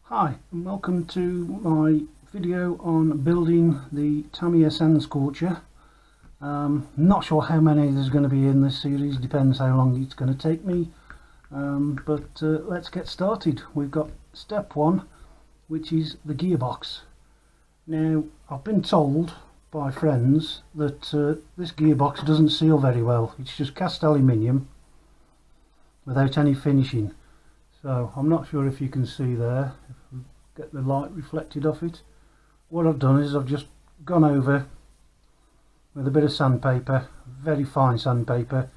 Hi and welcome to my video on building the Tamiya sand scorcher. Not sure how many there's going to be in this series, depends how long it's going to take me, but let's get started. We've got step one, which is the gearbox. Now I've been told by friends that this gearbox doesn't seal very well. It's just cast aluminium without any finishing. So I'm not sure if you can see there, if we get the light reflected off it. What I've done is I've just gone over with a bit of sandpaper, very fine sandpaper,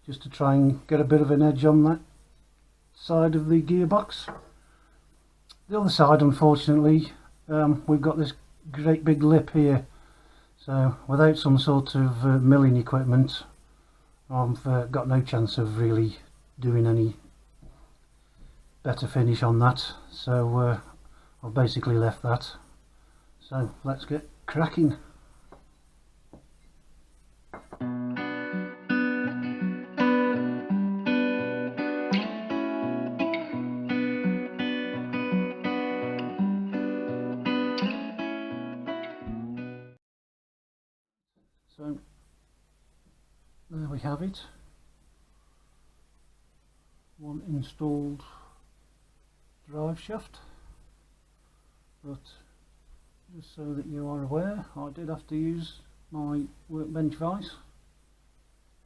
just to try and get a bit of an edge on that side of the gearbox. The other side, unfortunately, we've got this great big lip here, so without some sort of milling equipment I've got no chance of really doing any better finish on that, so I've basically left that. So let's get cracking. So there we have it, one installed drive shaft, but just so that you are aware, I did have to use my workbench vise.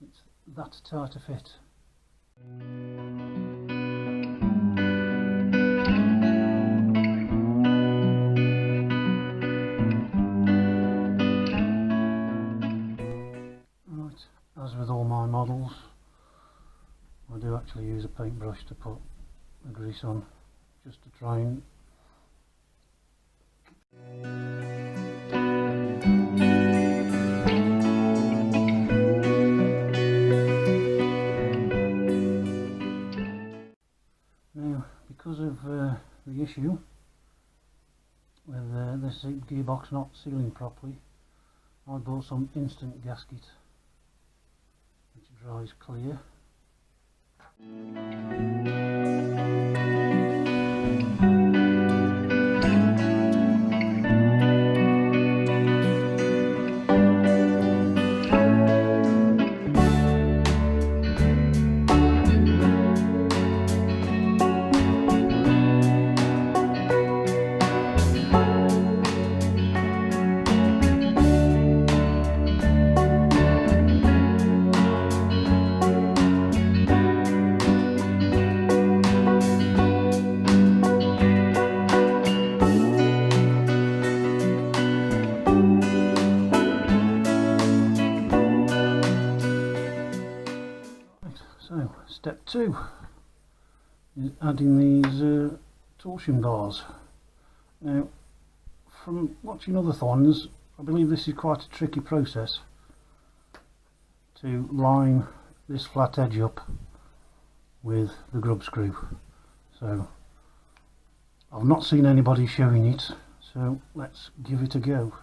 It's that tight to fit. Right, as with all my models, I do actually use a paintbrush to put the grease on, just to try and now, because of the issue with this gearbox not sealing properly, I bought some instant gasket which dries clear. So step two is adding these torsion bars. Now, from watching other thorns, I believe this is quite a tricky process to line this flat edge up with the grub screw. So I've not seen anybody showing it, so let's give it a go.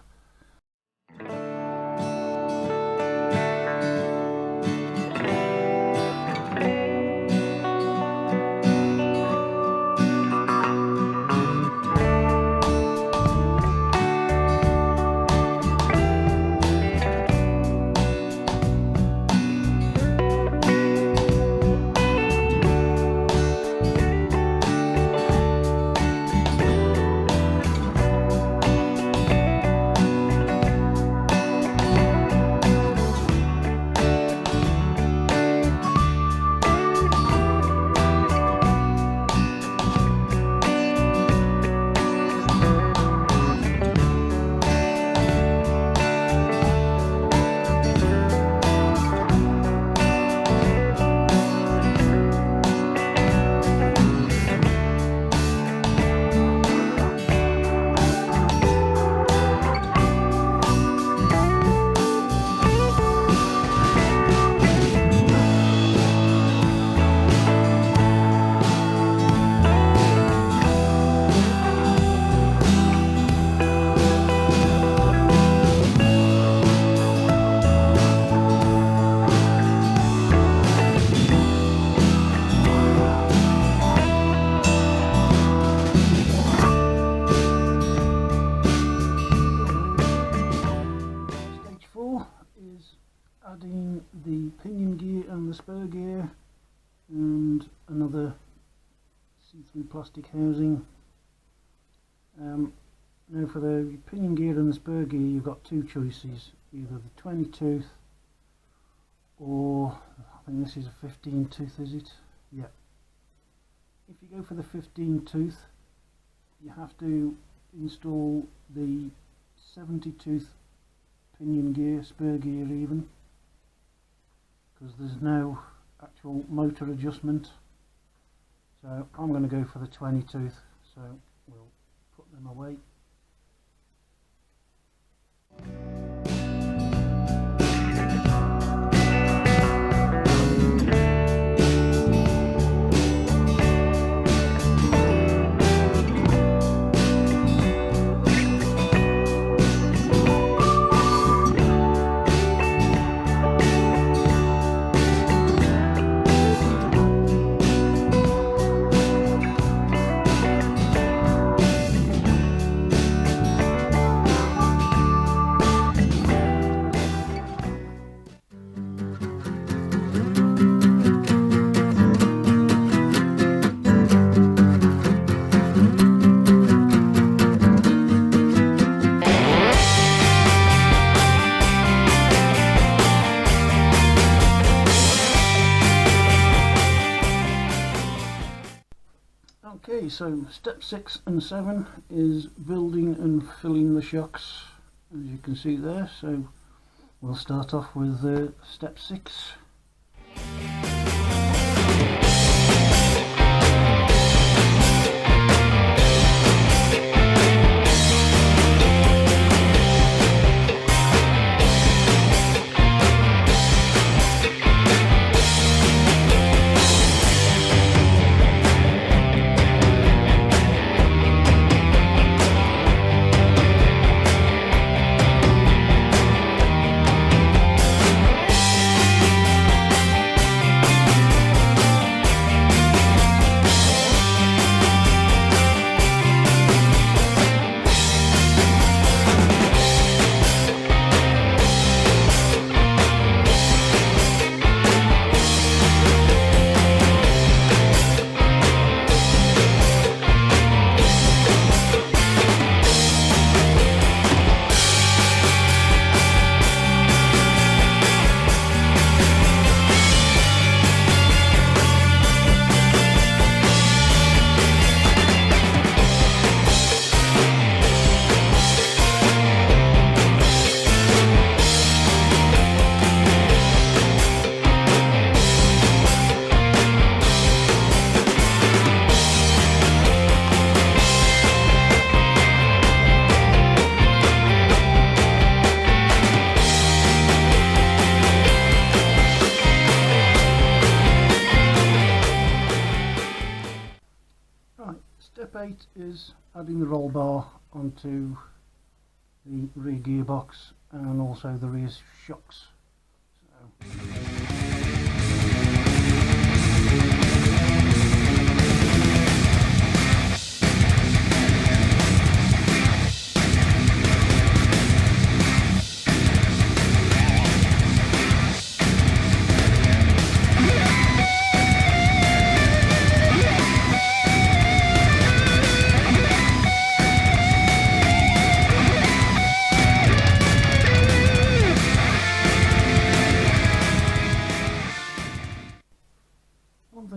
pinion gear and the spur gear, and another see-through plastic housing. Now for the pinion gear and the spur gear, you've got two choices, either the 20 tooth or I think this is a 15 tooth, is it? Yeah. If you go for the 15 tooth, you have to install the 70 tooth pinion gear, spur gear even, because there's no actual motor adjustment. So I'm going to go for the 20 tooth, so we'll put them away. Okay, so step 6 and 7 is building and filling the shocks, as you can see there. So we'll start off with step 6. Step 8 is adding the roll bar onto the rear gearbox and also the rear shocks.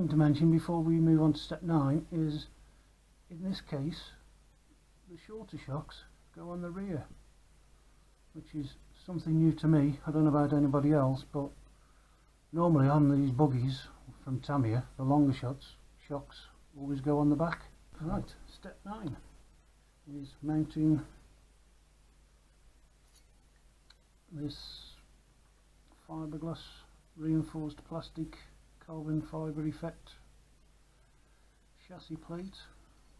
To mention before we move on to step 9 is, in this case, the shorter shocks go on the rear, which is something new to me. I don't know about anybody else, but normally on these buggies from Tamiya, the longer shocks always go on the back. Right, step 9 is mounting this fiberglass reinforced plastic carbon fibre effect chassis plate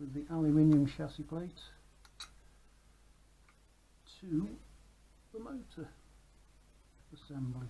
with the aluminium chassis plate to the motor assembly.